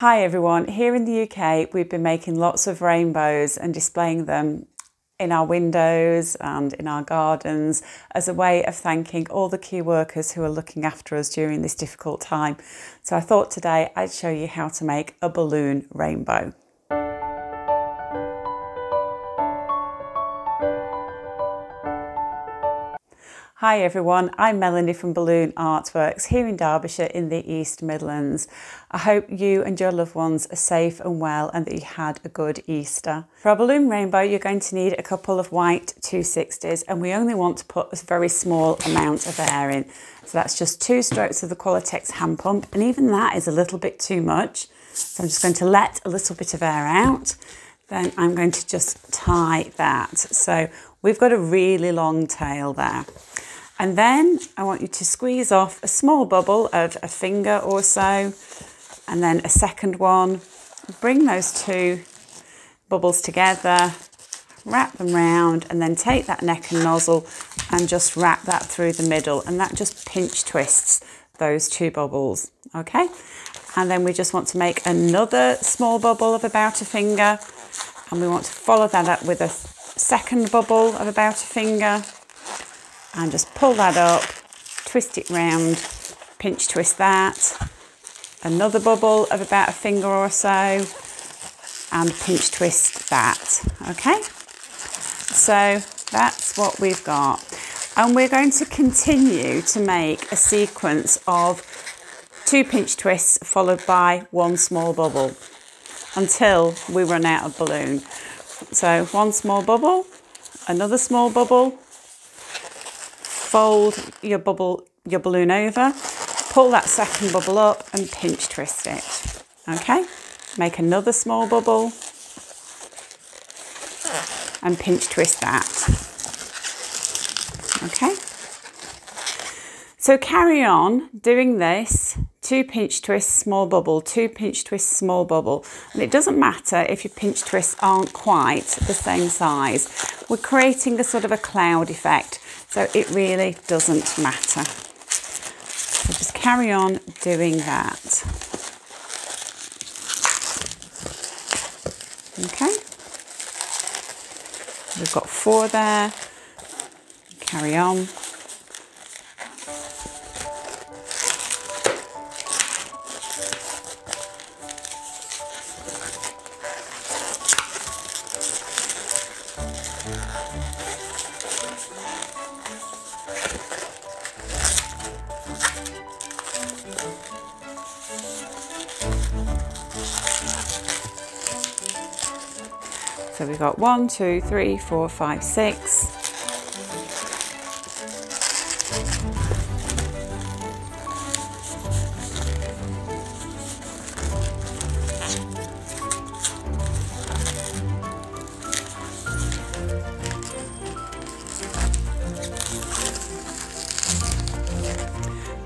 Hi everyone, here in the UK we've been making lots of rainbows and displaying them in our windows and in our gardens as a way of thanking all the key workers who are looking after us during this difficult time. So I thought today I'd show you how to make a balloon rainbow. Hi everyone, I'm Melanie from Balloon Artworks here in Derbyshire in the East Midlands. I hope you and your loved ones are safe and well and that you had a good Easter. For our balloon rainbow you're going to need a couple of white 260s and we only want to put a very small amount of air in. So that's just 2 strokes of the Qualitex hand pump, and even that is a little bit too much. So I'm just going to let a little bit of air out. Then I'm going to just tie that. So we've got a really long tail there. And then I want you to squeeze off a small bubble of a finger or so, and then a second one. Bring those 2 bubbles together, wrap them round, and then take that neck and nozzle and just wrap that through the middle, and that just pinch twists those 2 bubbles, okay? And then we just want to make another small bubble of about a finger, and we want to follow that up with a second bubble of about a finger, and just pull that up, twist it round, pinch twist that, another bubble of about a finger or so, and pinch twist that, okay? So that's what we've got. And we're going to continue to make a sequence of 2 pinch twists followed by 1 small bubble until we run out of balloon. So 1 small bubble, another small bubble, fold your balloon over, pull that second bubble up and pinch twist it, okay? Make another small bubble and pinch twist that, okay? So carry on doing this, 2 pinch twists, small bubble, 2 pinch twists, small bubble. And it doesn't matter if your pinch twists aren't quite the same size. We're creating a sort of a cloud effect. So it really doesn't matter. So just carry on doing that. Okay. We've got 4 there. Carry on. So we've got 1, 2, 3, 4, 5, 6.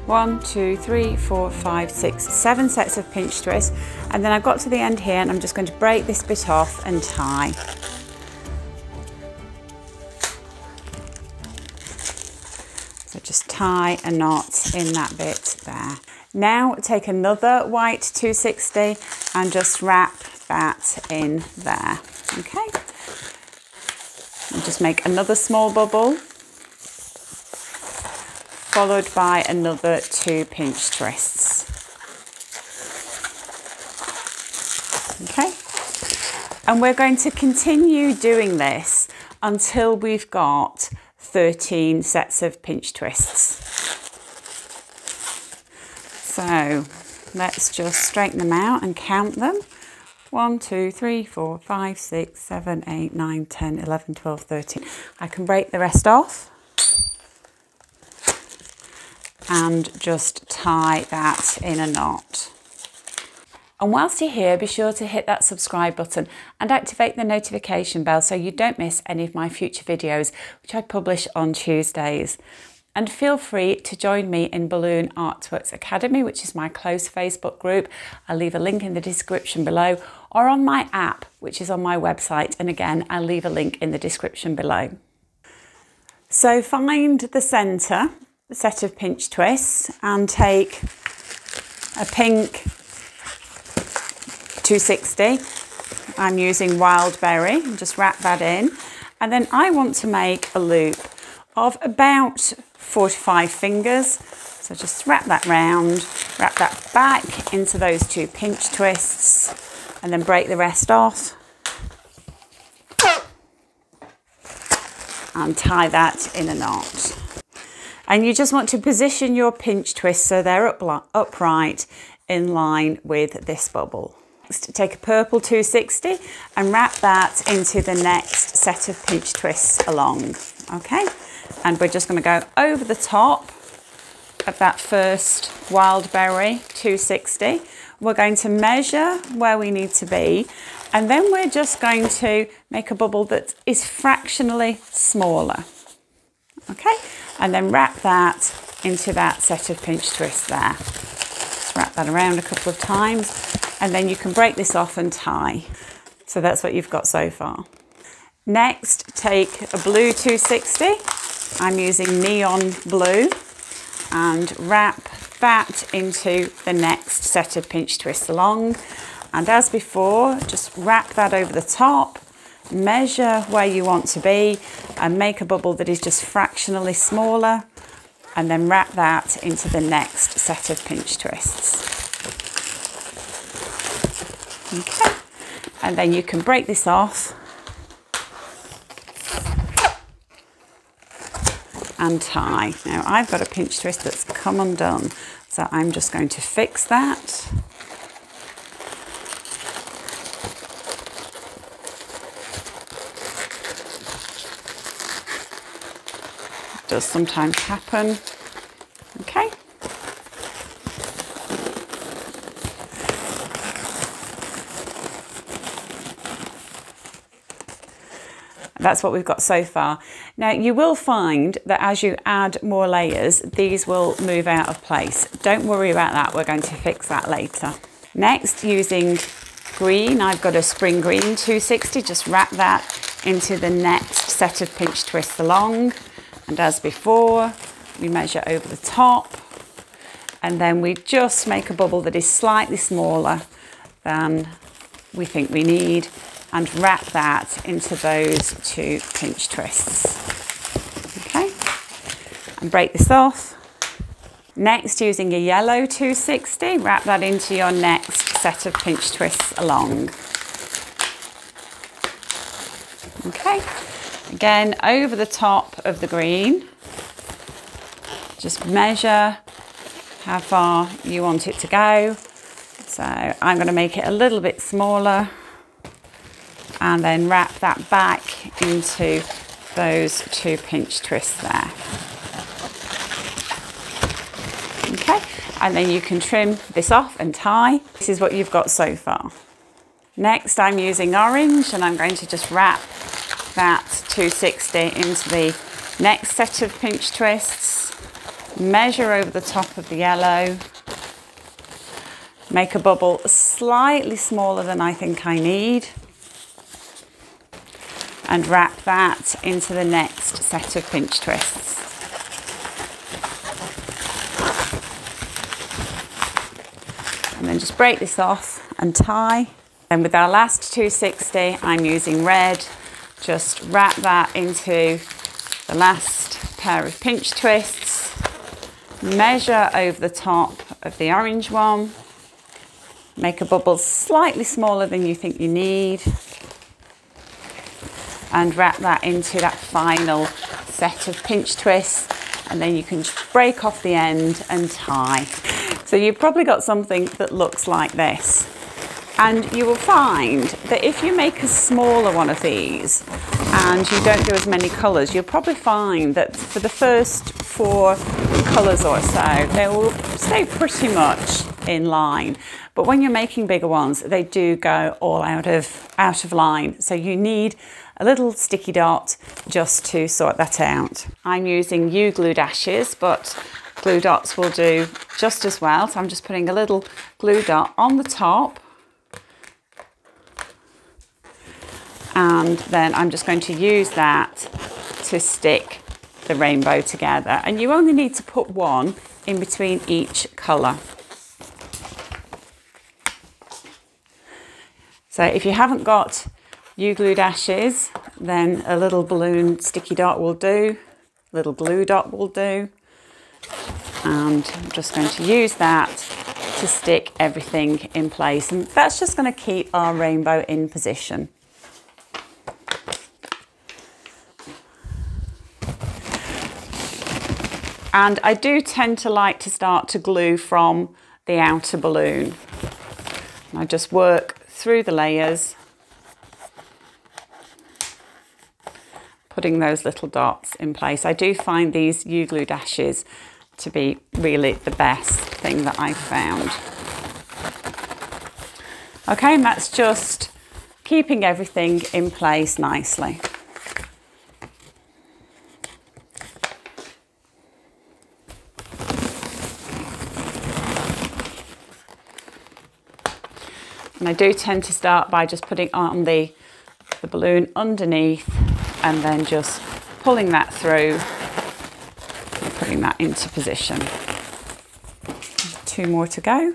One, 2, 3, 4, 5, 6, 7 sets of pinch twists, and then I've got to the end here and I'm just going to break this bit off and tie. So just tie a knot in that bit there. Now take another white 260 and just wrap that in there, okay? And just make another small bubble, followed by another 2 pinch twists. Okay, and we're going to continue doing this until we've got 13 sets of pinch twists. So let's just straighten them out and count them. 1, 2, 3, 4, 5, 6, 7, 8, 9, 10, 11, 12, 13. I can break the rest off and just tie that in a knot. And whilst you're here, be sure to hit that subscribe button and activate the notification bell so you don't miss any of my future videos, which I publish on Tuesdays. And feel free to join me in Balloon Artworks Academy, which is my close Facebook group. I'll leave a link in the description below, or on my app, which is on my website. And again, I'll leave a link in the description below. So find the centre set of pinch twists and take a pink 260. I'm using wild berry, and just wrap that in. And then I want to make a loop of about 4 to 5 fingers. So just wrap that round, wrap that back into those 2 pinch twists, and then break the rest off. And tie that in a knot. And you just want to position your pinch twists so they're upright in line with this bubble. Next, take a purple 260 and wrap that into the next set of pinch twists along, okay? And we're just going to go over the top of that first wild berry 260. We're going to measure where we need to be, and then we're just going to make a bubble that is fractionally smaller, okay? And then wrap that into that set of pinch twists there. Just wrap that around a couple of times, and then you can break this off and tie. So that's what you've got so far. Next, take a blue 260. I'm using neon blue, and wrap that into the next set of pinch twists along. And as before, just wrap that over the top, measure where you want to be, and make a bubble that is just fractionally smaller, and then wrap that into the next set of pinch twists. Okay, and then you can break this off and tie. Now I've got a pinch twist that's come undone, so I'm just going to fix that. It does sometimes happen. Okay. That's what we've got so far. Now you will find that as you add more layers, these will move out of place. Don't worry about that, we're going to fix that later. Next, using green, I've got a spring green 260, just wrap that into the next set of pinch twists along. And as before, we measure over the top, and then we just make a bubble that is slightly smaller than we think we need, and wrap that into those 2 pinch twists. Okay, and break this off. Next, using a yellow 260, wrap that into your next set of pinch twists along. Okay, again over the top of the green, just measure how far you want it to go. So I'm going to make it a little bit smaller, and then wrap that back into those 2 pinch twists there. Okay, and then you can trim this off and tie. This is what you've got so far. Next, I'm using orange, and I'm going to just wrap that 260 into the next set of pinch twists, measure over the top of the yellow, make a bubble slightly smaller than I think I need, and wrap that into the next set of pinch twists. And then just break this off and tie. And with our last 260, I'm using red. Just wrap that into the last pair of pinch twists, measure over the top of the orange one, make a bubble slightly smaller than you think you need, and wrap that into that final set of pinch twists, and then you can break off the end and tie. So you've probably got something that looks like this. And you will find that if you make a smaller one of these and you don't do as many colours, you'll probably find that for the first 4 colours or so, they will stay pretty much in line. But when you're making bigger ones, they do go all out of line. So you need a little sticky dot just to sort that out. I'm using U-glued ashes, but glue dots will do just as well. So I'm just putting a little glue dot on the top. And then I'm just going to use that to stick the rainbow together. And you only need to put one in between each colour. So if you haven't got U-glue dashes, then a little balloon sticky dot will do, a little glue dot will do. And I'm just going to use that to stick everything in place. And that's just going to keep our rainbow in position. And I do tend to like to start to glue from the outer balloon. And I just work through the layers, putting those little dots in place. I do find these U-glue dashes to be really the best thing that I've found. Okay, and that's just keeping everything in place nicely. And I do tend to start by just putting on the balloon underneath and then just pulling that through and putting that into position. 2 more to go.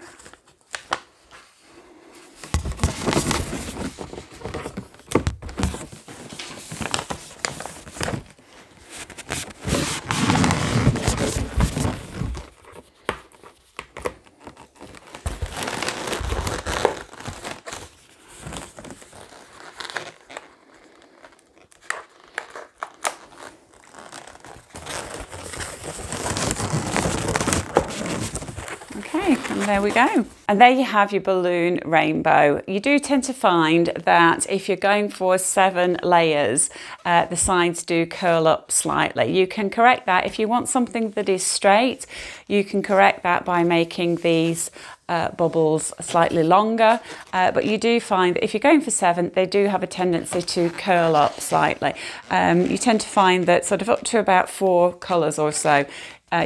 Okay, and there we go. And there you have your balloon rainbow. You do tend to find that if you're going for 7 layers, the sides do curl up slightly. You can correct that. If you want something that is straight, you can correct that by making these bubbles slightly longer, but you do find that if you're going for 7, they do have a tendency to curl up slightly. You tend to find that sort of up to about 4 colours or so,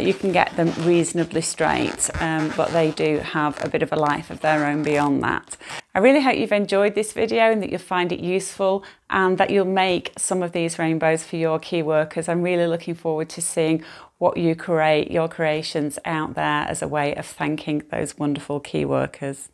you can get them reasonably straight, but they do have a bit of a life of their own beyond that. I really hope you've enjoyed this video and that you'll find it useful and that you'll make some of these rainbows for your key workers. I'm really looking forward to seeing what you create, your creations out there as a way of thanking those wonderful key workers.